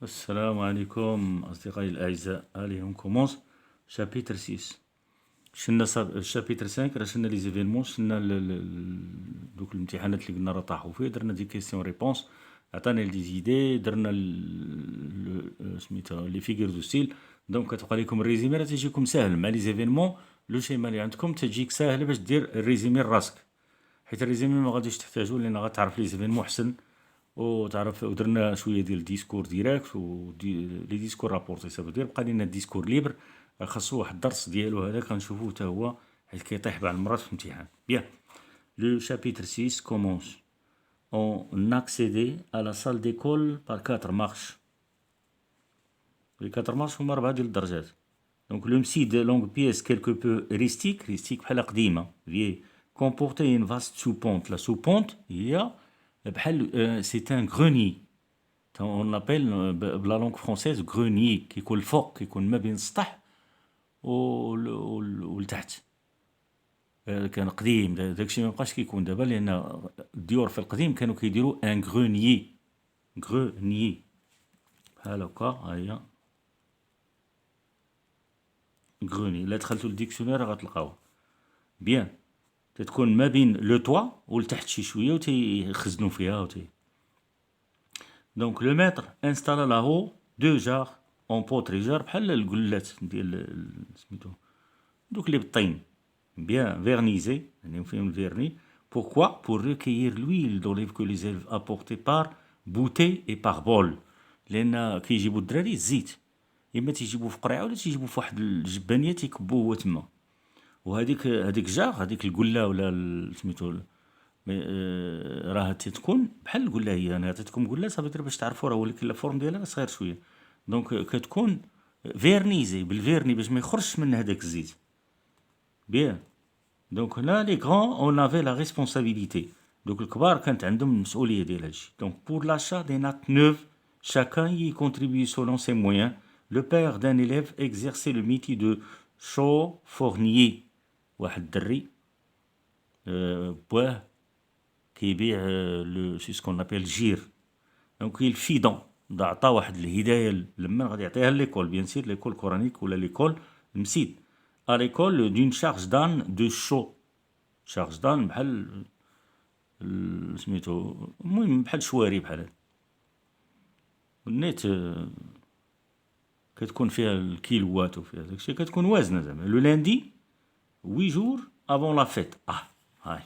السلام عليكم أصدقائي الأعزاء. allez on commence chapitre 6. شلنا chapitre 5 راه شلنا لي زيفينمون، شلنا دوك الامتحانات اللي قلنا راه طاحوا فيه، درنا دي كيسيون ريبونس، عطانا دي زيدي، درنا سميتها لي فيغور دو ستيل. دونك كتبقى لكم الريزيمي راه تيجيكم ساهل مع لي زيفينمون. لو شيما اللي عندكم تجيك ساهله باش دير الريزيمي لراسك، حيت الريزيمي ما غاديش تحتاجو لان غتعرف لي زيفينمون حسن وتعرف. ودرنا شويه ديال الديسكور ديريكت و لي ديسكور رابورتي سافو دير بقى لينا الديسكور ليبر، خاصو واحد الدرس ديالو هذا كنشوفوه حتى هو، حيت كيطيح بعض المرات في الامتحان. بيان لو شابيتر 6 كومونس. On accédait à la salle d'école par 4 marches. Les 4 marches هما 4 ديال الدرجات. Donc le MC de longue pièce quelque peu rustique بحال قديمه vieille, comportait une vaste sous-pente. La sous-pente هي بحال c'est un grenier. On appelle بلا langue française grenier، كيكون الفوق، كيكون ما بين السطح والتحت. كان قديم داكشي ما بقاش كيكون دابا، لان الديور في القديم كانوا كيديروا ان غرونيي. بحال هكا ها هي غروني. الا دخلتو للديكسيونير غتلقاوها. بيان تتكون ما بين لو توا والتحت شي شويه وتيخزنوا فيها دونك لو ميتر انستالا لاهو دو جار اون بوتريجار، بحال القلات ديال سميتو دوك اللي بالطين، bien vernisé, فيهم الفيرني. Pourquoi? Pour recueillir l'huile d'olive que les élèves apportaient par bouteille et par bol. لأن كيجيبوا الدراري الزيت، إما تيجيبوه في قرعة ولا تيجيبوه في واحد الجبانية تيكبوه هو تما. وهذيك جار هذيك القلة ولا سميتو راه تتكون بحال القلة، هي أنا عطيتكم قلة صافي دير باش تعرفوا راه ولكن لا فورم ديالها صغير شوية. دونك كتكون فيرنيزي بالفيرني باش ما يخرجش من هذاك الزيت. بيان دونك هنا لي غران اون افي لا ريسبونسابيلتي، دوك الكبار كانت عندهم المسؤوليه ديال هادشي. دونك بور لاشا دي نات نوف chacun y contribue selon ses moyens. Le père d'un élève exerçait le métier de chauffournier. واحد الدري بواه كيبيع لو سي سكون ابيل جير. دونك الفيدون عطا واحد الهدايه لما غادي يعطيها ليكول، بيان سير ليكول كورانيك ولا ليكول المسيد، à l'école d'une charge d'âne de chaud. charge d'âne بحال سميتو المهم بحال شواري بحال النيت كتكون فيها الكيلوات وفيها داكشي، كتكون وازنه زعما. لو لاندي 8 جور افون لا فيت. هاي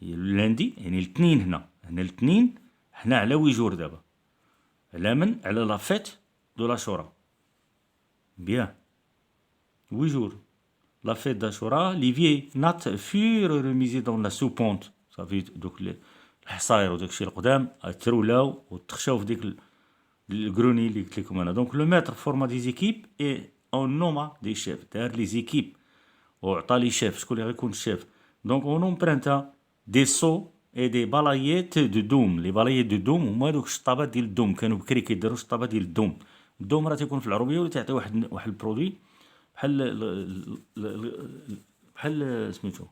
هي لو لاندي يعني الاثنين. هنا الاثنين حنا على 8 جور دابا، على من؟ على لا فيت دو لاشورا. بيان 8 jours. La fête d'Ashura, les vieilles nattes furent remisées dans la sous-pente. صافي دوك الحصاير وداك الشيء القدام ترولاو وتخشاو في ديك الكروني اللي قلت لكم انا. دونك لو ماتر فورما دي زيكيب اي اون نوما دي شيف، دار لي زيكيب وعطا لي شيف. شكون اللي غيكون الشيف؟ دونك اون امبرانتا دي سو اي دي بالاييت دو دوم. لي بالاييت دو دوم هما دوك الشطابات ديال الدوم، كانوا بكري كيديروا الشطابات ديال الدوم. الدوم راه تيكون في العربيه ولا تعطي واحد البرودوي بحال سميتو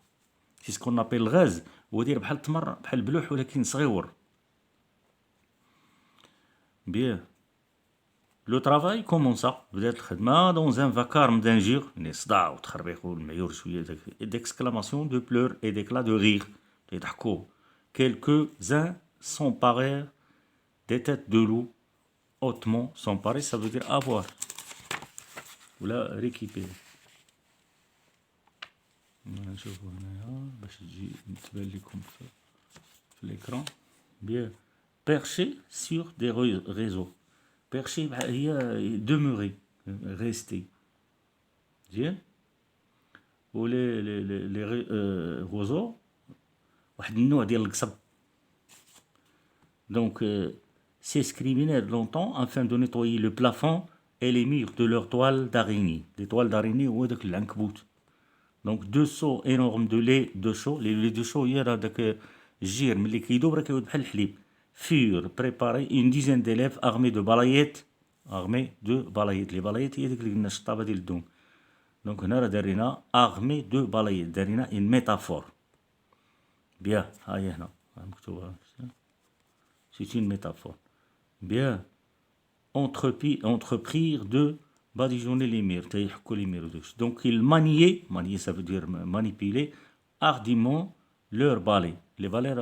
سي سكون ابيل الغاز، هو داير بحال التمر بحال البلوح ولكن صغيور. بيان لو طرافاي كومونسا، بدات الخدمه دون ان فاكارم دانجير، يعني صداع وتخربيق والمعيور شويه ديكسكلاماسيون دو بلور اي ديكلا دو ريغ، تيضحكوا. كيلكو زان سومبارير دي تيت دو لو اوتمون. سومباري سا فو دير افوار ولا ريكيبير. نشوفو هنايا باش تجي تبان لكم في l'écran. بيان perché sur des réseaux. perché هي demeurer rester. مزيان. و لي réseaux واحد النوع ديال القصب. donc ces criminels longtemps afin de nettoyer le plafond et les murs de leurs toiles d'araignée. les toiles d'araignée هو داك العنكبوت. دونك دو سو انورم دو لي دو شو. لي دو شو هي راه داك الجير ملي كيدوب راه كيعود بحال الحليب. فور بريباري اون ديزين ديليف ارمي دو بالاييت. لي بالاييت هي ديك اللي قلنا الشطابه ديال الدوم. دونك هنا راه دارينا ارمي دو بالاييت، دارينا اون ميتافور. بيان ها هي هنا مكتوبه سي اون ميتافور. بيان entreprirent de badigeonner les murs, donc ils maniaient, ça veut dire manipuler, hardiment leurs balais. Les balais,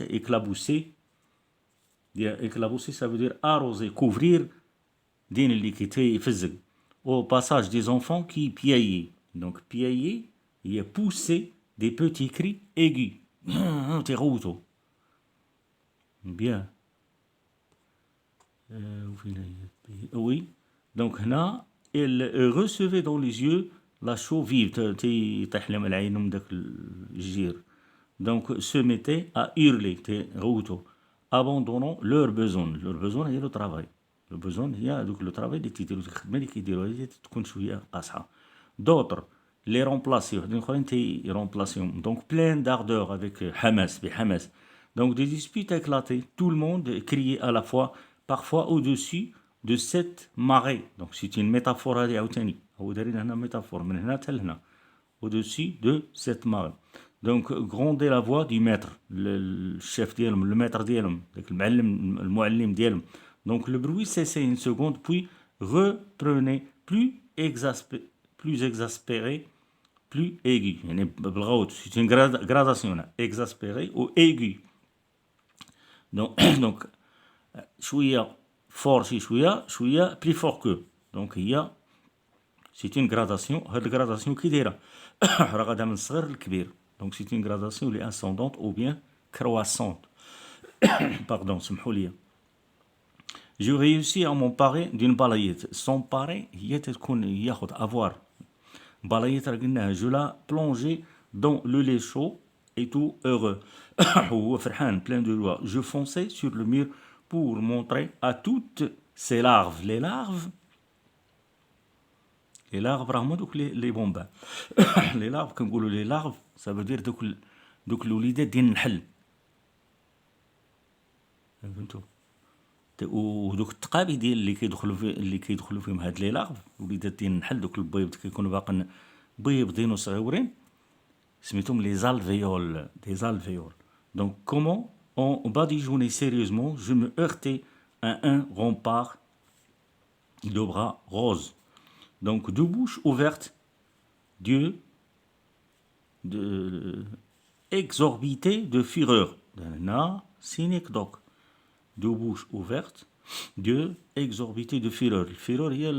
éclabousser, éclabousser ça veut dire arroser, couvrir, au passage des enfants qui piaillaient. Donc piailler, il y a poussé des petits cris aigus. Bien. Oui. Donc là, elle recevait dans les yeux la chaux vive. Donc se mettait à hurler, abandonnant leurs besoins. Leurs besoins, il y a le travail. Le besoin, il y a le travail des titres. D'autres, les remplacer. Donc plein d'ardeur avec Hamas. Donc des disputes éclataient. Tout le monde criait à la fois, parfois au-dessus de cette marée. Donc c'est une métaphore à au-dessus de cette marée. Donc grondait la voix du maître, le chef d'Yelm, le maître d'Yelm, le muallim d'Yelm. Donc le bruit cessait une seconde, puis reprenait plus exaspéré, plus aigu. C'est une gradation là, exaspéré ou aigu. Donc chouïa fort, chouïa plus fort que. Donc il y a, c'est une gradation. Cette gradation qui dira, donc c'est une gradation ascendante ou bien croissante. Pardon, سمحوا. Je réussis à m'emparer d'une balayette. S'emparer, avoir. Balayette, je la plongeais dans le lait chaud et tout heureux. Plein de joie. Je fonçais sur le mur pour montrer à toutes ces larves. Les larves, vraiment, donc les bombes. Les larves, comme on dit, les larves, ça veut dire donc l'وليدات ديال النحل. فهمتوا؟ ودوك التقابي ديال اللي كيدخلوا فيهم هاد لي لاغف وليدات ديال النحل دوك البيض كيكونوا باقين بيضين وصغيورين سميتهم لي زالفيول دي زالفيول. Donc comment on badigeonnait sérieusement, je me heurtais à un rempart de bras roses. Donc deux bouches ouvertes, Dieu exorbité de fureur. Na synecdoque. Deux bouches ouvertes, Dieu exorbité de fureur. Le fureur, il y a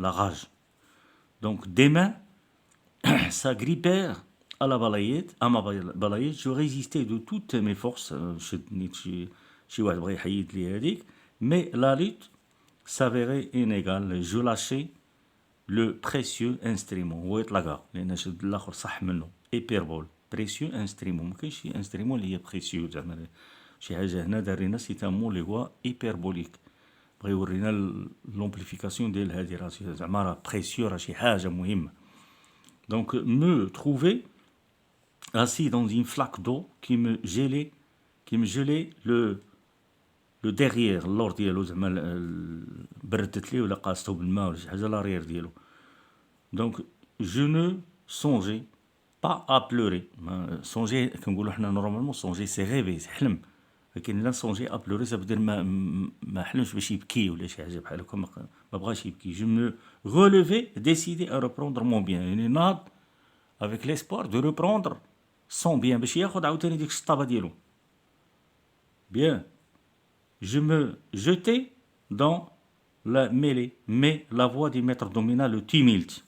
la rage. Donc des mains s'agrippèrent à ma balayette. Je résistais de toutes mes forces, mais la lutte s'avérait inégale. Je lâchais le précieux instrument. Hyperbole. Précieux instrument. ما كاينش شي instrument اللي هي précieux زعما شي حاجه هنا دارينا سي ان مون اللي هو hyperbolique. بغا يورينا l'amplification ديال هذه راه زعما راه précieux راه شي حاجه مهمه. Donc me trouver assis dans une flaque d'eau qui me gelait le derrière, اللور ديالو زعما بردت ليه ولا قاسته بالماء ولا شي حاجه لارير ديالو. Donc je ne songeais pas à pleurer. Songer كنقولوا حنا نورمالمون songer c'est rêver, c'est حلم. لكن لا songer à pleurer ça veut dire ما حلمش باش يبكي ولا شي حاجه بحال هكا ما بغاش يبكي. Je me relevais décidé à reprendre mon bien. يعني ناض avec l'espoir de reprendre son bien باش ياخذ عاوتاني ديك الشطابه ديالو. Bien. Je me jetais dans la mêlée, mais la voix du maître domina le tumulte.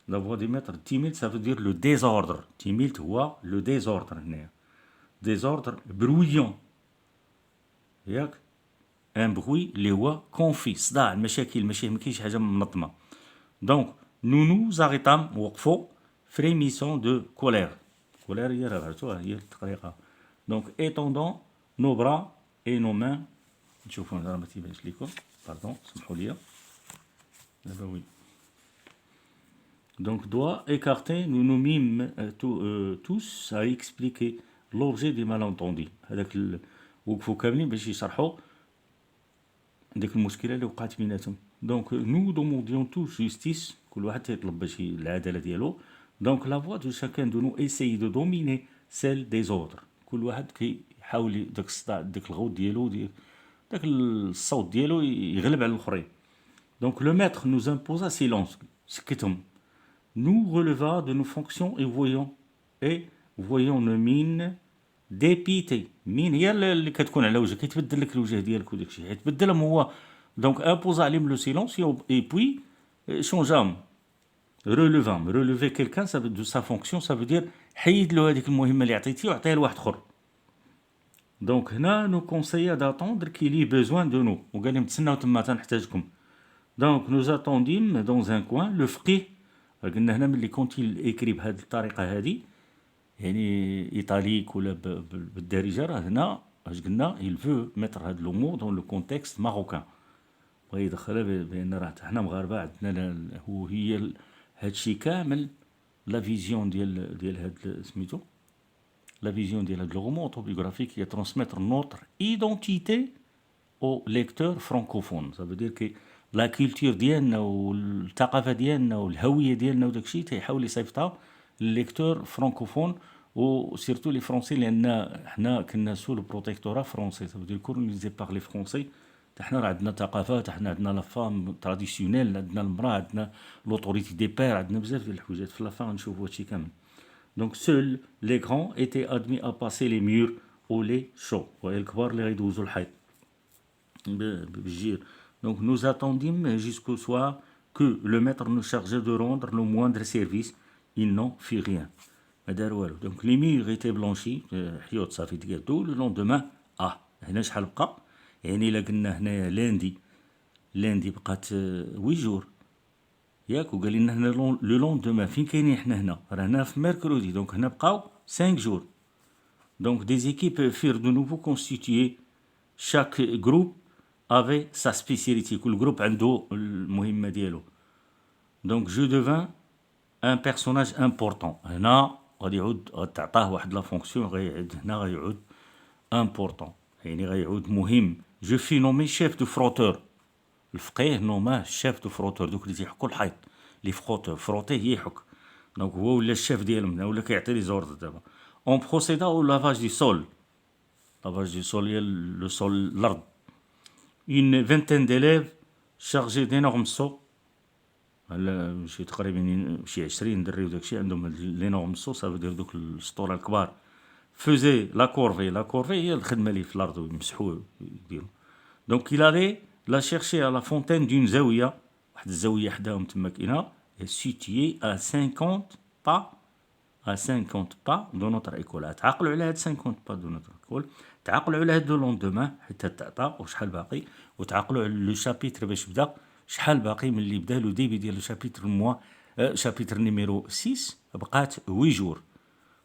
La voix du maître, tumulte, ça veut dire le désordre. Tumulte, le désordre. Désordre bruyant. Un bruit, les voix confus. صداع المشاكل ماشي مكاينش حاجه منظمه. Donc nous nous arrêtâmes وقفوا frémissant de colère. Colère هي راه عرفتوها هي التقريقه. Donc étendant nos bras et nos mains. نشوفوا راه ما تيبانش لكم. Pardon, سمحوا لي. دابا وي. Donc doigts écartés, nous nous mîmes tous à expliquer l'objet du malentendu. هذاك وقفوا كاملين باش يشرحوا ديك المشكله اللي وقعت بيناتهم. Donc nous demandions tous justice, كل واحد تيطلب باش العداله ديالو. Donc la voix de chacun de nous essayait de dominer celle des autres. كل واحد حاول داك الصداع داك الغوت ديالو داك الصوت ديالو يغلب على الاخرين. Donc le maître nous imposa silence, سكتهم. Nous releva de nos fonctions et voyons nos mines dépitées. مين هي اللي كتكون على وجهك، كيتبدل لك الوجه ديالك وداك الشيء يتبدلهم هو. Donc imposa عليهم le silence et puis changeâmes. Relever quelqu'un ça veut, de sa fonction, ça veut dire حيد له هذيك المهمه اللي عطيتيه وعطيها لواحد اخر. دونك هنا نو كونسيا داتوندر كي لي بيزوان دو نو، وقال لهم تسناو تما تنحتاجكم. دونك نو اتونديم دون ان كوان. لو فقيه قلنا هنا ملي كونت ايكري بهذه الطريقه هذه يعني ايطاليك ولا بالدارجه، راه هنا اش قلنا il veut mettre هاد لومور دون لو كونتكست ماروكان، بغا يدخلها بان راه حنا مغاربه عندنا هي هادشي كامل لا فيزيون ديال هاد سميتو la vision de le roman autobiographique qui est transmettre notre identité au lecteur francophone. Ça veut dire que la culture ديالنا والثقافة ديالنا والهوية ديالنا وداك الشيء تيحاول يصيفطها للليكتور فرانكوفون وسيرتو لي فرونسي، لان حنا كنا سو لو بروتيكتورا فرونسي. Ça veut dire كولونيزي باغ لي فرونسي. حنا راه عندنا ثقافات، حنا عندنا لا فام تراديسيونيل، عندنا المراه، عندنا لوطوريتي دي بير، عندنا بزاف ديال الحوايجات في لا فام نشوفوا هادشي كامل. Donc seuls les grands étaient admis à passer les murs ou les chauds. والكبار اللي غيدوزوا الحيط بالجير. Donc nous attendîmes jusqu'au soir que le maître nous chargeait de rendre le moindre service. Il n'en fit rien. ما دار والو. Donc les murs étaient blanchis. حيوط صافي تقادو. Le lendemain هنا شحال بقى؟ يعني الا قلنا هنايا لاندي بقات 8 جور ياك، وقال لنا هنا لو لوندومان. فين كاينين حنا هنا؟ راه هنا في ميركودي، دونك هنا بقاو 5 جور. دونك دي زيكيب فير دو نوفو كونستيتيي، شاك جروب افي سا سبيسياليتي، كل جروب عنده المهمه ديالو. دونك جو دوفان ان بيرسوناج امبورطون. هنا غادي يعود تعطاه واحد لا فونكسيون، غيعود هنا غيعود امبورطون يعني غيعود مهم. جو في نومي شيف دو فروتور. الفقيه نوماه شيف دو فروتور، دوك اللي تيحكوا الحيط لي فروتور. فروتيه هي يحك، دونك هو ولا الشيف ديالهم، ولا كيعطي لي زوردر دابا. اون بروسيدا او لافاج دي سول. لافاج دي سول هي لو سول الارض. اون فينتين ديليف شارجي دينورم سو. هلا شي تقريبا شي 20 دري وداكشي عندهم لينورم سو، صافي دير دوك السطوره الكبار. فوزي لا كورفي هي الخدمه اللي في الارض ويمسحوا يديروا. دونك il allait la chercher à la fontaine d'une زاوية، واحد الزاوية حداهم تما كاينة، située à 50 pas de notre école. تعقلوا على هاد 50 pas de notre école، تعقلوا على هاد لو لوندومان حتى تعطى وشحال باقي، وتعقلوا على لو شابيتر باش بدا شحال باقي من اللي بدا لو ديبي ديال لو شابيتر موا. شابيتر نيميرو 6 بقات 8 جور.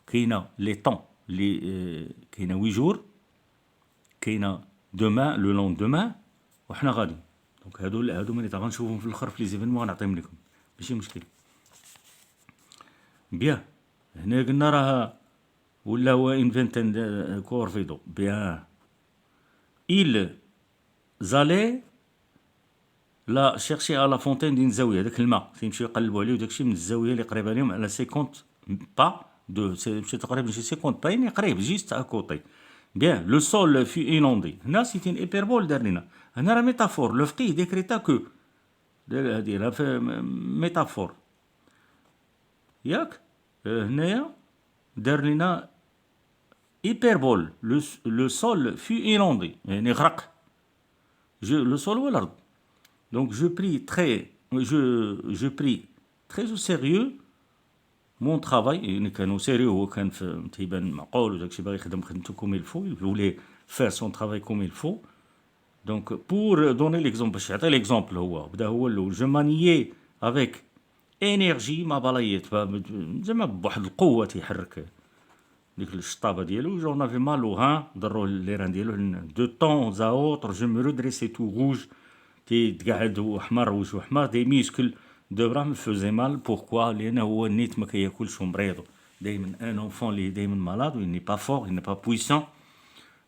كاينه لي طون اللي كاينه 8 جور، كاينه دومان لو لوندومان، وحنا غادي. دونك هادو ملي غنشوفهم في الاخر في لي زيفينمون غنعطيهم لكم، ماشي مشكل. بيان هنا قلنا راه ولا هو انفنتن كورفيدو. بيان il زالي لا شيرشي على فونتين دين زاويه، داك الماء تيمشيو يقلبوا عليه وداكشي من الزاويه اللي قريبه لهم على 50 با دو سي تقريبا شي 50 با، يعني قريب جيست اكوطي. بيان لو سول في انوندي. هنا سيتي ان ايبربول دار لينا هنا راه ميتافور. لو فقيه ديكريتا كو هادي راه ميتافور ياك. هنايا دار لينا ايبربول. لو سول في انوندي يعني غرق. لو سول هو الارض. Donc je pris très au sérieux mon travail. يعني كانوا سيريو، هو كان تيبان معقول وداكشي باغي يخدم خدمته كوم الفو. il voulait faire son travail comme il faut. Donc pour donner l'exemple باش يعطي l'exemple هو بدا هو الاول. je maniais avec énergie ما بلايات زعما بواحد القوه تيحرك ديك الشطابه ديالو. j'en avais mal au rein، ضرو لي ران ديالو. de temps à autre je me redressais tout rouge، تيتقعد وحمر وجهو حمر. دي ميسكل دو برا me faisait mal. pourquoi؟ لأنه هو نيت ما كياكلش ومريض دايما. ان enfant اللي دايما malade، il n'est pas fort، il n'est pas puissant.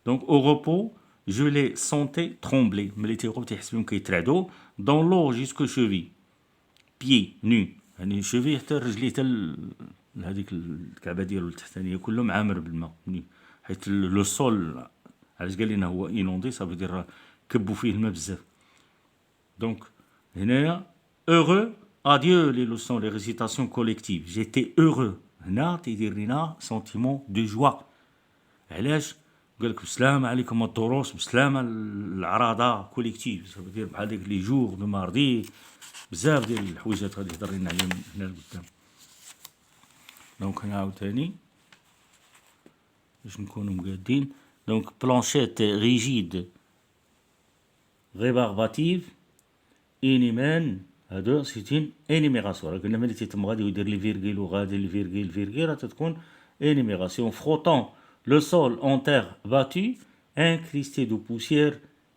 donc au repos je les sentais trembler. ملي تيقوم تيحس بهم كيترعدوا. dans l'eau jusqu'aux chevilles، pieds nus يعني شوفي حتى الرجلي حتى هذيك الكعبه ديالو التحتانيه كلهم عامر بالماء، حيت لو سول علاش قال لنا هو inondé ça veut dire كبوا فيه الماء بزاف. Donc هنايا heureux, adieu les leçons, les récitations collectives. J'étais heureux. هنا تيدير لنا sentiment de joie. علاش؟ قال لك بسلامة عليكم الدروس، بسلامة العراضة كوليكتيف، ça veut dire بحال ديك لي جور دو ماردي، بزاف ديال الحويجات غادي يهضر لنا عليهم هنا لقدام. دونك هنا عاوتاني باش نكونو مقادين. دونك بلانشيت ريجيد ريبارباتيف انيمان، هادو سيتين انيميغاسيون. راه قلنا ملي تيتم غادي يدير لي فيرغيل وغادي لي فيرغيل فيرغيل راه تتكون انيميغاسيون. frottant le sol en terre battue incrusté de poussière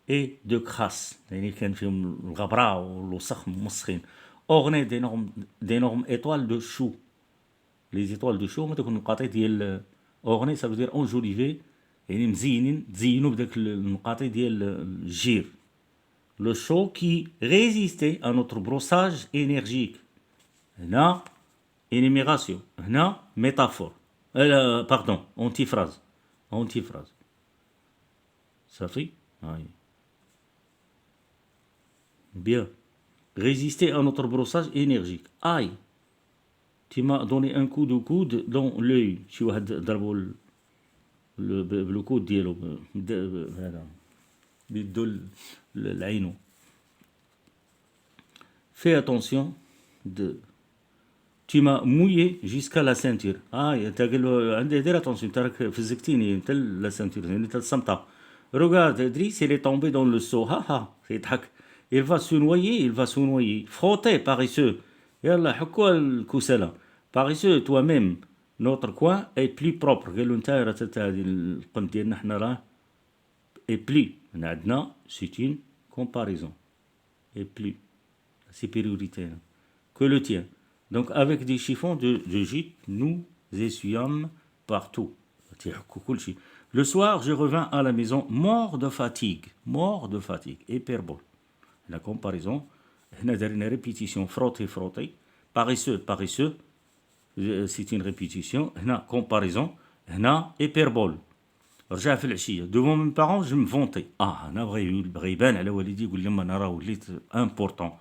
et de crasse، يعني كان فيهم الغبره والوسخ ممسخين. orné d'énormes étoiles de chou. les étoiles de chou هما دوك النقاطي ديال orné ça veut dire enjolivé، يعني مزينين تزينوا بداك النقاطي ديال الجير. le chaud qui résistait à notre brossage énergique. هنا énumération، هنا métaphore، pardon antiphrase. antiphrase صافي. هاي bien. résister à notre brossage énergique. aïe tu m'as donné un coup de coude dans l'œil. شي واحد ضربو le coude ديالو هذا بيدو العينو. fais attention de tu m'as mouillé jusqu'à la ceinture. انت قال له عندي دير اتونسيون، انت راك فزقتيني انت لا سانتور، يعني انت السمطه. regarde Idriss il est tombé dans le seau. يضحك. il va se noyer, il va se noyer. frottez paresseux. يلا حكوا الكسالى. paresseux toi-même notre coin est plus propre. قال له انت راه هذه القنت ديالنا حنا راه et plus. هنا عندنا c'est une comparaison. et plus supériorité que le tien. Donc avec des chiffons de gîte, nous essuyâmes partout. Le soir, je revins à la maison mort de fatigue. Mort de fatigue. Hyperbole. La comparaison. هنا دارنا répétition. frotter, frotter. paresseux, paresseux. C'est une répétition. هنا comparaison. هنا hyperbole. رجع في العشيه. devant mes parents je me vantais. هنا بغى يبان على والدي، يقول لهم انا راه وليت important.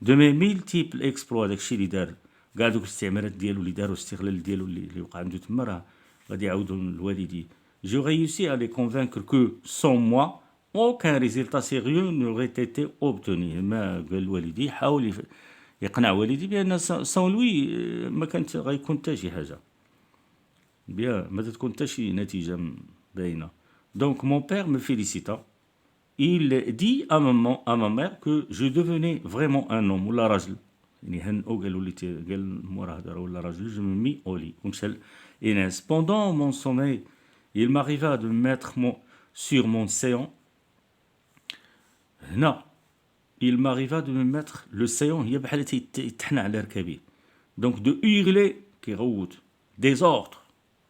de mes multiples exploits. داكشي اللي دار كاع دوك الاستعمارات ديالو اللي داروا، الاستغلال ديالو اللي وقع عنده تما، راه غادي يعاودوا للوالدين. je réussis à les convaincre que sans moi aucun résultat sérieux n'aurait été obtenu. ما قال الوالدي حاول يقنع والدي بان سون لوي ما كانت غيكون حتى شي حاجه بيان، ما تكون حتى شي نتيجه باينه. donc mon père me félicita. il dit à ma mère que je devenais vraiment un homme ولا راجل، يعني هنئو قال وليت، قال مورا هذا ولا راجل. je me mis au lit ومشى لإناس. pendant mon sommeil il m'arriva de me mettre sur mon séant. هنا il m'arriva de me mettre le séant هي بحال تيتحنى على ركابيه. donc de hurler كيغوت des ordres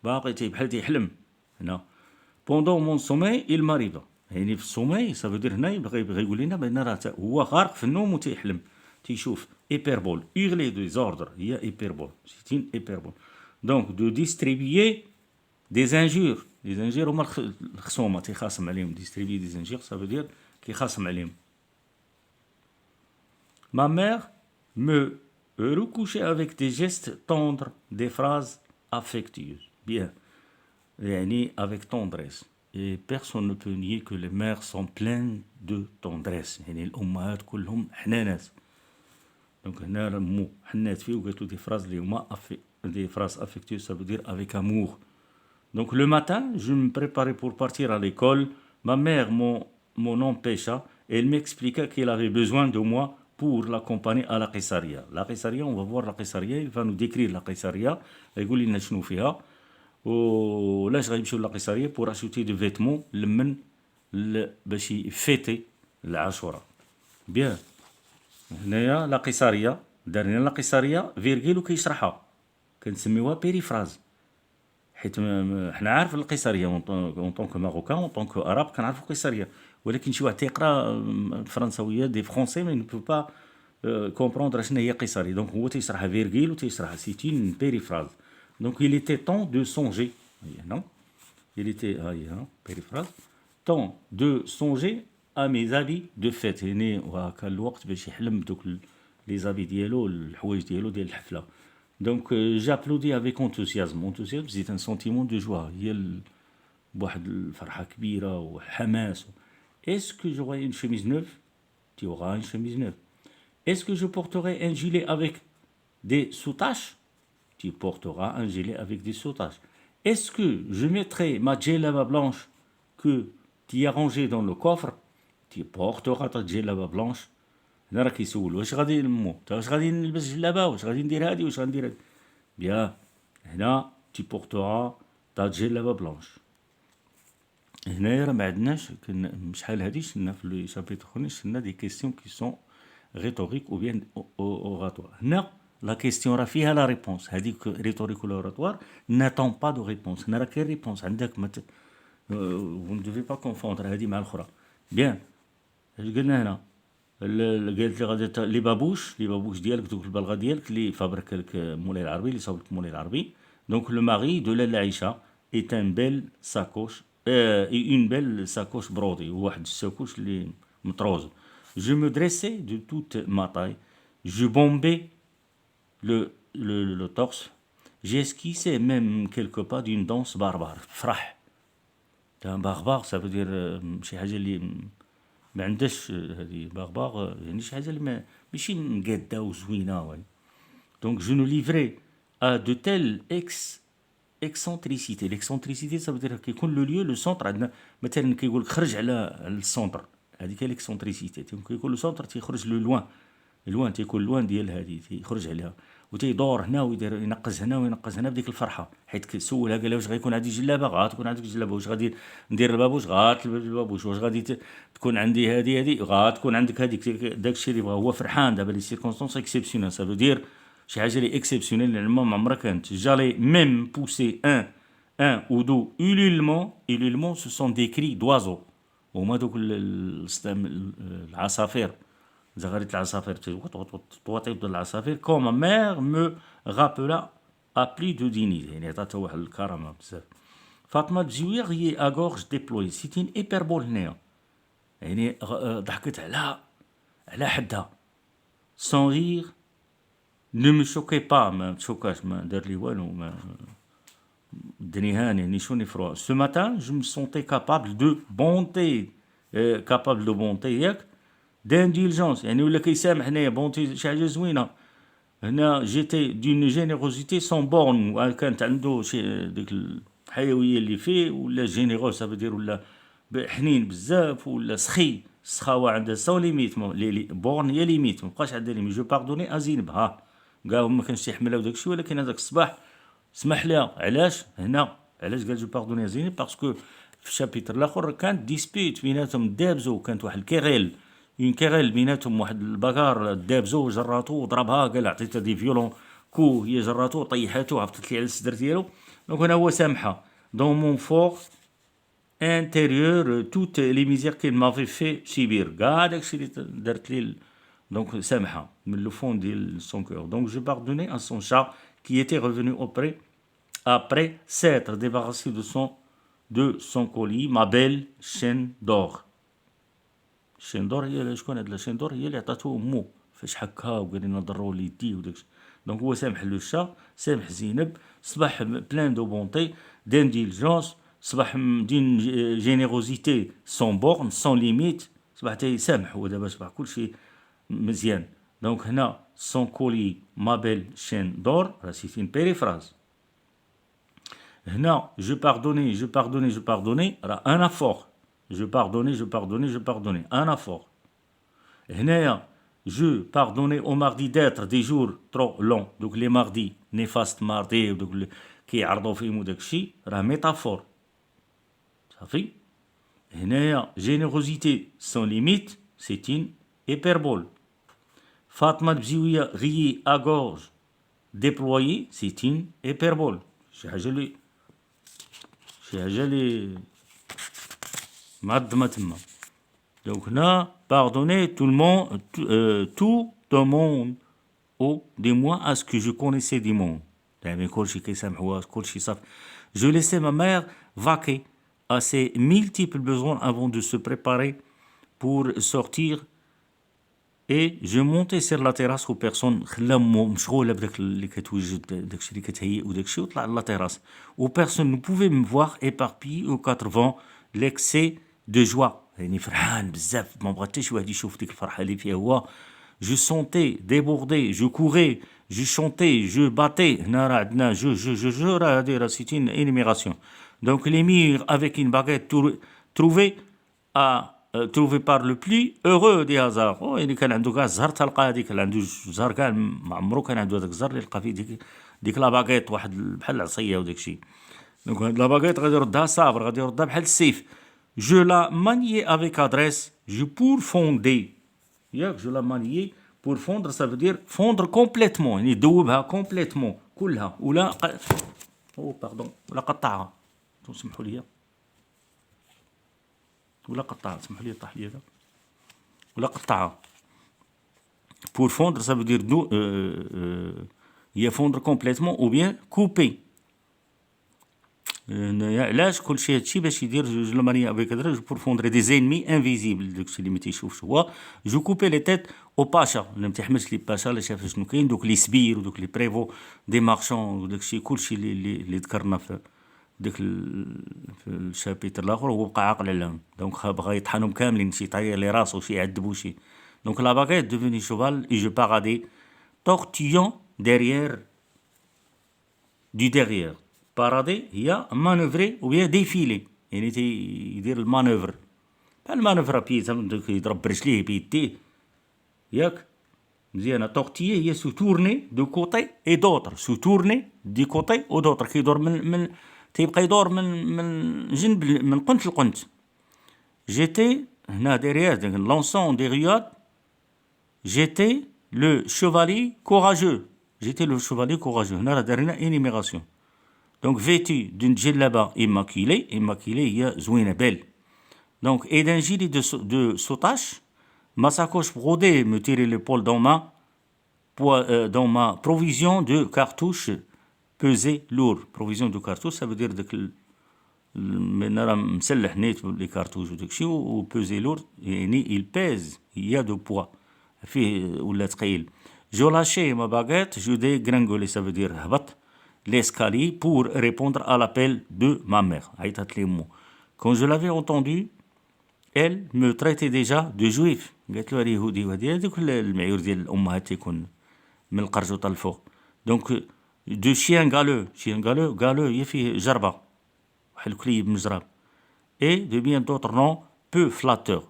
باقي بحال تيحلم. هنا pendant mon sommeil il m'arriva، يعني في السومي ça veut dire هنا يبغي يقول لنا بان راه هو غارق في النوم وتيحلم تيشوف. hyperbole hurler des ordres هي hyperbole، c'est une hyperbole. donc de distribuer des injures. les injures هما الخصومه تيخاصم عليهم. distribuer des injures ça veut dire كيخاصم عليهم. ma mère me recouchait avec des gestes tendres des phrases affectueuses. bien يعني avec tendresse. et personne ne peut nier que les mères sont pleines de tendresse. يعني الامهات كلهم حنانات. donc هنا مو حنات فيه وقالت له دي فراز اللي هما des phrases affectueuses ça veut dire avec amour. donc le matin je me préparais pour partir à l'école. ma mère m'en empêcha. elle m'expliqua qu'elle avait besoin de moi pour l'accompagner à la Qessaria. la Qessaria on va voir la Qessaria. il va nous décrire la Qessaria، يقول لنا شنو فيها ولاش غيمشيو للقيصريه بور اشوتي دو فيتمون لمن باش يفيتي العاشوراء. بيان هنايا لا قيصريه دارنا لا قيصريه فيرغيل وكيشرحها كنسميوها بيريفراز، حيت حنا عارف القيصريه اون طونك ماروكان اون طونك اراب كنعرفوا القيصريه، ولكن شي واحد تيقرا الفرنساويه دي فرونسي ما نبو با كومبروندر شنو هي قيصريه. دونك هو تيشرحها فيرغيل وتيشرحها سيتين بيريفراز. Donc il était temps de songer. Non? il était périphrase. Temps de songer à mes habits de fête. يعني وهكا الوقت باش يحلم بدوك les habits ديالو الحوايج ديالو ديال الحفلة. Donc j'applaudis avec enthousiasme. Enthousiasme c'est un sentiment de joie. هي بواحد الفرحة كبيرة وحماس. Est-ce que j'aurai une chemise neuve? Tu auras une chemise neuve. Est-ce que je porterai un gilet avec des soutaches? Tu porteras un gilet avec des soutaches. Est-ce que je mettrai ma djellaba blanche que tu as rangée dans le coffre? Tu porteras ta djellaba blanche. هنا راه كيسول واش غادي نمو واش غادي نلبس جلابه واش غادي ندير هادي واش غندير هادي بيان هنا tu porteras ta djellaba blanche. هنايا راه ما عندناش شحال هادي شفنا في لي شابيتر اخرين شفنا دي كيسيون كي سون ريتوريك او بيان اوراتوار. هنا لا كيسيون راه فيها لا ريبونس. هذيك ريتوريك ولا اوراتوار ناتون با دو ريبونس. هنا راه كاين ريبونس عندك ما vous ne devez pas confondre هذه مع الاخرى. بيان اش قلنا هنا قالت لي غادي لي بابوش ديالك دوك البلغه ديالك اللي فابرك لك مولاي العربي اللي صاوب لك مولاي العربي. دونك لو ماري دو لاله عائشه est un belle sacoche une belle sacoche brodée واحد الساكوش اللي مطروز. Je me dressais de toute ma taille, je bombais le torse, j'esquissais même quelques pas d'une danse barbare. فرح un barbare ça veut dire شي حاجه اللي ما عندهاش هذه barbare يعني شي حاجه اللي ماشي مقاده وزوينه. Donc je nous livrais à de telles excentricité. L'excentricité ça veut dire كيكون لو ليو لو سونتر عندنا مثلا كيقول لك خرج على السونتر هذيك هي l'excentricité. كيكون لو سونتر تيخرج لو لوان تيكون لوان ديال هذه تيخرج عليها وتيدور هنا ويدير ينقز هنا وينقز هنا بديك الفرحه حيت كسولها قال لها واش غيكون عندي جلابه غتكون عندك جلابه واش غادي ندير البابوش غتلبس البابوش واش غادي تكون عندي هذه غتكون عندك هذيك داكشي اللي بغا هو فرحان دابا لي سيركونستانس اكسيبسيونيل سا فو دير شي حاجه لي اكسيبسيونيل اللي ما عمرها كانت. جالي ميم بوسي ان ou deux ululements ce sont des cris d'oiseaux. هما دوك العصافير زغاريت العصافير توطيط العصافير. كوم ما مير مو رابلا ا بلي دو دينيتي يعني عطاتها واحد الكرامه بزاف. فاطمه بزوية غي اغورج ديبلوي سيتين ايبربول هنايا يعني ضحكت على حدها. سون رير ne me choquait pas ما تشوكاش ما دار لي والو ما دني هاني ني شوني فروا. Ce matin je me sentais capable de bonté ياك d'indulgence يعني ولا كيسامح هنايا بونتي شي حاجه زوينه. هنا جيتي دون جينيروزيتي سون بورن كانت عنده شي ديك الحيويه اللي فيه ولا جينيروس سافو دير ولا حنين بزاف ولا سخاوه عندها سون ليميت بورن هي ليميت ما بقاش عندها ليميت. جو باردوني ازينب كاع ما كانش يحملها وداك الشيء ولكن هذاك الصباح سمح لها. علاش هنا علاش قال جو باردوني ازينب باسكو في الشابيتر الاخر كانت ديسبيت بيناتهم دابزو كانت واحد الكيغيل اون كيغيل بيناتهم واحد الباكار دابزو جراتو وضربها قال عطيتها دي فيولون كو هي جراتو طيحاتو عفطت لي على الصدر ديالو. دونك هنا هو سامحها دون مون فور انتيريور توت لي ميزير كي مافي في سيبير كاع داكشي اللي درت لي دونك سامحها من لو فون ديال سون كور. دونك جو باردوني ا سون شا كي ايتي ريفوني اوبري après s'être débarrassé de son colis ma belle chaîne d'or. chaîne d'or هي شكون هاد لا chaîne d'or هي اللي عطاتو امو فاش حكها وقال لنا ضروا لي يديه وداكشي. دونك هو سامح لو شا سامح زينب صباح بلان دو بونتي دانديلجونس صباح دين جينيروزيتي سون بورن سون ليميت صباح تيسامح هو دابا صباح كلشي مزيان. دونك هنا سون كولي ما بيل شين دور راه سيت اون بيريفراز. هنا جو باردوني راه ان افور. جو باردوني ان افور. هنايا جو باردوني او ماردي داتر دي جور ترو لون. دوك لي ماردي نيفاست ماردي ودوك اللي كيعرضوا فيهم وداك الشيء راه ميتافور صافي. هنايا جينيروزيتي سون ليميت سيتين ايبربول. فاطمه بزويه غيي اغورج ديبلويي سيتين ايبربول شي حاجه اللي معظمه تما. دونك هنا باردوني tout le monde au des mois à ce que je connaissais du monde. يعني كلشي كيسامحوا كلشي صافي. Je laissais ma mère vaquer à ses multiples besoins avant de se préparer pour sortir. Et je montais sur la terrasse aux personnes خلاهم مشغولة بداك اللي كتوجد داكشي اللي كتهيئ وداكشي وطلع على لا terrasse. Aux personnes ne pouvaient me voir éparpillé aux quatre vents l'excès de joie. يعني فرحان بزاف ما بغا حتى شي واحد يشوف ديك الفرحة اللي فيها هو. Je sentais déborder, je courais, je chantais, je battais. هنا راه عندنا je راه هادي راه c'est une énumération. Donc les murs avec une baguette trouvée à trouvé par le plus heureux des hasards. يعني كان عنده كاع الزهر تلقى هذيك اللي عنده الزهر كاع ما عمرو كان عنده هذاك الزهر اللي لقى فيه ديك لا باغيت واحد بحال العصيه وداك الشيء. دونك هاد لا باغيت غادي يردها صابر غادي يردها بحال السيف. جو لا مانيي افيك ادريس جو بور فوندي ياك جو لا مانيي بور فوندر سا فودير فوندر كومبليتمون يعني دوبها كومبليتمون كلها ولا باردون ولا قطعها تسمحوا لي ولا قطعها اسمحوا لي طاح لي هذا ولا قطعها. Pour fondre ça veut dire هي fondre complètement ou bien couper. علاش كلشي هادشي باش يدير جوج المانيا افيك ادريس بور فوندر دي زينمي انفيزيبل داكشي اللي ما تيشوفش هو. جو كوبي لي تيت او باشا اللي ما تيحملش لي باشا اللي شاف شنو كاين دوك لي سبير ودوك لي بريفو دي مارشون وداكشي كلشي اللي ذكرنا في داك في الشابيتر الاخر هو بقى عاقل عليهم. دونك بغا يطحنهم كاملين شي يطير لي راسو شي يعذبو شي. دونك لا باغيت دوفوني شوفال اي جو باغادي tortillant derrière du derrière. بارادي هي مانوفري و هي ديفيلي يعني يدير المانوفر بحال المانوفر بيد يضرب برجليه بيديه ياك مزيانه. تورتيي هي سو تورني دو كوتي اي دوتر سو تورني دي كوتي او دوتر كيدور من تيبقى يدور من جنب من قنت لقنت. جيتي هنا ديريير لونسون دي رياد جيتي لو شوفالي كوراجو جيتي لو شوفالي كوراجو. هنا راه دارنا انيميراسيون. Donc vêtu d'une djellaba immaculée هي زوينة belle. Donc et d'un gilet de soutache, ma sacoche brodée me tirait l'épaule dans ma provision de cartouches pesait lourd. Provision de cartouches ça veut dire داك من راه مسلح نيت لي كارتوش وداكشي و pesait lourd يعني il pèse il y a de poids فيه ولا ثقيل. Je lâchais ma baguette je dégringolais ça veut dire هبط l'escalier pour répondre à l'appel de ma mère. Quand je l'avais entendu, elle me traitait déjà de juif. قالت له يهودي وهذه هذوك المعيور ديال الامهات تيكون من القرجوطه الفوق. دونك دو شيان غالو هي فيه جربه واحد الكليب مجرب. اي دو بيان دوتر نون بو فلاتور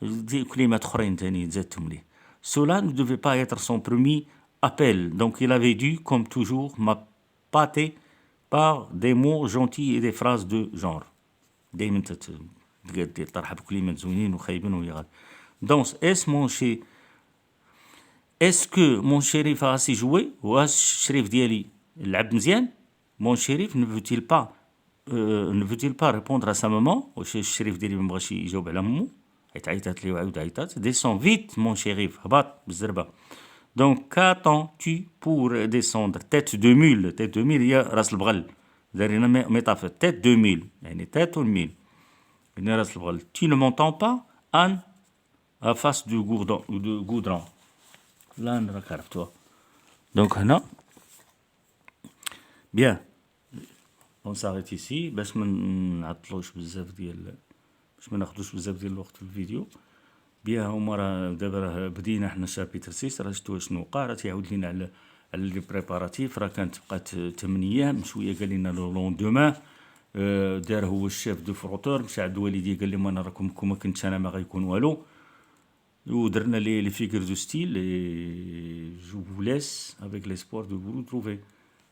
دي كلمات اخرين ثاني تزادتهم ليه. Cela ne devait pas être son premier appel. Donc il avait dû comme toujours pâté par des mots gentils et des phrases de genre. دايما ترحب بكلمات زوينين وخايبين وهي غادي. Donc est-ce que mon shérif a assez joué واش الشريف ديالي لعب مزيان. Mon shérif ne veut-il pas répondre à sa maman. واش الشريف ديالي ما بغاش يجاوب على مامو عيطات ليه وعاود عيطات. Descends vite mon shérif هبط بالزربه. Donc qu'attends-tu pour descendre. Tête de mule هي راس البغل دارينا ميطافة tête de mule يعني tête ou mule يعني راس البغل. Tu ne m'entends pas Anne à face du goudron لا راك عرفتوها. دونك هنا bien on s'arrête ici باش ما نعطلوش بزاف باش ما ناخذوش بزاف ديال الوقت في الفيديو. بيان هما راه دابا راه بدينا حنا شابيتر 6 راه شفتوا شنو وقع. راه تيعاود لينا على لي بريباراتيف. راه كانت بقات 8 ايام شويه قال لنا لو لوندومان دار هو الشيف دو فروتور مشى عند والدي قال لهم انا راكم ما كنتش انا ما غيكون والو ودرنا لي فيغور دو ستيل اي جو فو ليس افيك ليسبوار دو فو تروفي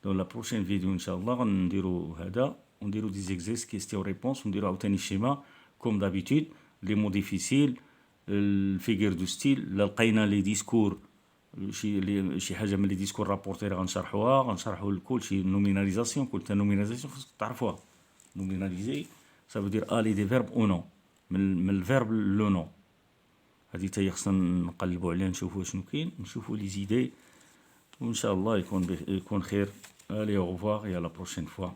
دون لا بروشين فيديو ان شاء الله غنديرو هذا ونديرو دي زيكزيرس كيستيون ريبونس ونديرو عاوتاني الشيما كوم دابيتود لي مو ديفيسيل الفيغور دو ستيل. لقينا لي ديسكور شي حاجه من لي ديسكور رابورتير غنشرحوا الكل شي نوميناليزاسيون كل نوميناليزاسيون خصك تعرفوها. نوميناليزي ça veut dire aller des verbes au nom من الفيرب لو نو. هذه حتى خصنا نقلبوا عليها نشوفوا شنو كاين نشوفوا لي زيدي وان شاء الله يكون خير. allez au revoir et à la prochaine fois.